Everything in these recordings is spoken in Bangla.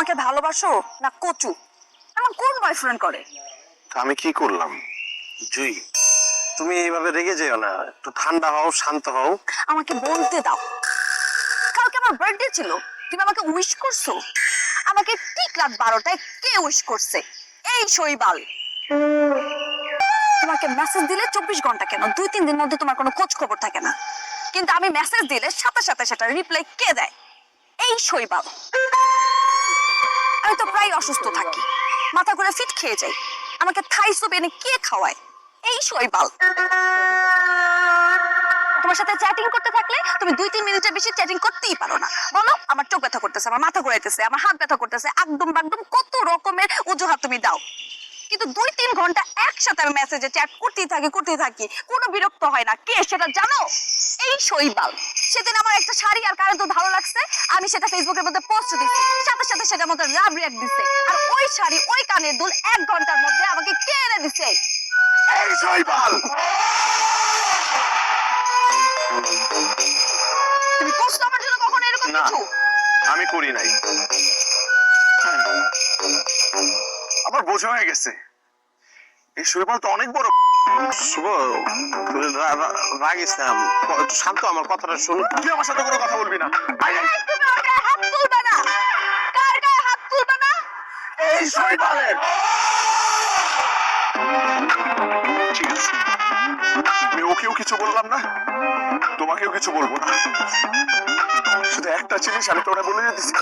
আমাকে ভালোবাসো না কচু? এমন কোন বয়ফ্রেন্ড করে? আমি কি করলাম? জুই, তুমি এইভাবে রেগে যেও না, একটু ঠান্ডা হও, শান্ত হও। আমাকে বলতে দাও, কালকে আমার বার্থডে ছিল, তুমি আমাকে উইশ করছো? আমাকে ঠিক রাত 12টায় কে উইশ করছে? এই শৈবাল। তোমাকে মেসেজ দিলে 24 ঘন্টা কেন 2-3 দিন মধ্যে তোমার কোনো খোঁজ খবর থাকে না, কিন্তু আমি মেসেজ দিলে সাথে সাথে সেটা রিপ্লাই কে দেয়? এই শৈবাল। আমি তো প্রায় অসুস্থ থাকি, মাথা ঘুরে ফিট খেয়ে যাই, আমাকে থাই সুপ এনে কে খাওয়ায়? এই শৈবাল। তোমার সাথে চ্যাটিং করতে থাকলে তুমি 2-3 মিনিটের বেশি চ্যাটিং করতেই পারো না। বলো, আমার চোখ ব্যথা করতেছে, আমার মাথা ঘুরাইতেছে, আমার হাত ব্যথা করতেছে, একদম বাকদম কত রকমের অজুহাত তুমি দাও, কিন্তু 2-3 ঘন্টা একসাথে আমি মেসেজে চ্যাট করতেই থাকি, কোনো বিরক্ত হয় না। কে সেটা জানো? এই শৈবাল। সেদিন আমার একটা শাড়ি আর কানের দুল ভালো লাগছে, আমি সেটা ফেসবুকের মধ্যে পোস্ট দিছি, সাথে সাথে সেটার মধ্যে লাভ রিঅ্যাক্ট দিছে, আর ওই শাড়ি ওই কানের দুল 1 ঘন্টার মধ্যে আমাকে কে এনে দিছে? এই শৈবাল। তুমি করছো আমার জন্য কখনো এরকম না, কিছু? আমি করি নাই। আমার বোঝা হয়ে গেছে, এই শৈবাল তো অনেক বড়। শুভ, তুই রাগিস না, একটু শান্ত, আমার কথাটা শুন। তুই আমার সাথে কোনো কথা বলবি না। এই, তুমি ওর গায়ে হাত তুলবে না। কার গায়ে হাত তুলবে না? এই শৈবালের। ঠিক আছে, আমি ওকেও কিছু বললাম না, তোমাকেও কিছু বলবো না। শুধু একটা জিনিস আমি তোরা বলে দিচ্ছি,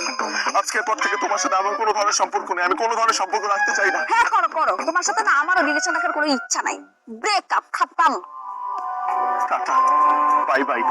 আজকের পর থেকে তোমার সাথে আমার কোনো ধরনের সম্পর্ক নেই, আমি কোনো ধরনের সম্পর্ক রাখতে চাই না। হ্যাঁ, করো করো, তোমার সাথে না আমারও রিলেশন রাখার কোনো ইচ্ছা নাই। ব্রেকআপ, খাতাম। Tata, bye by.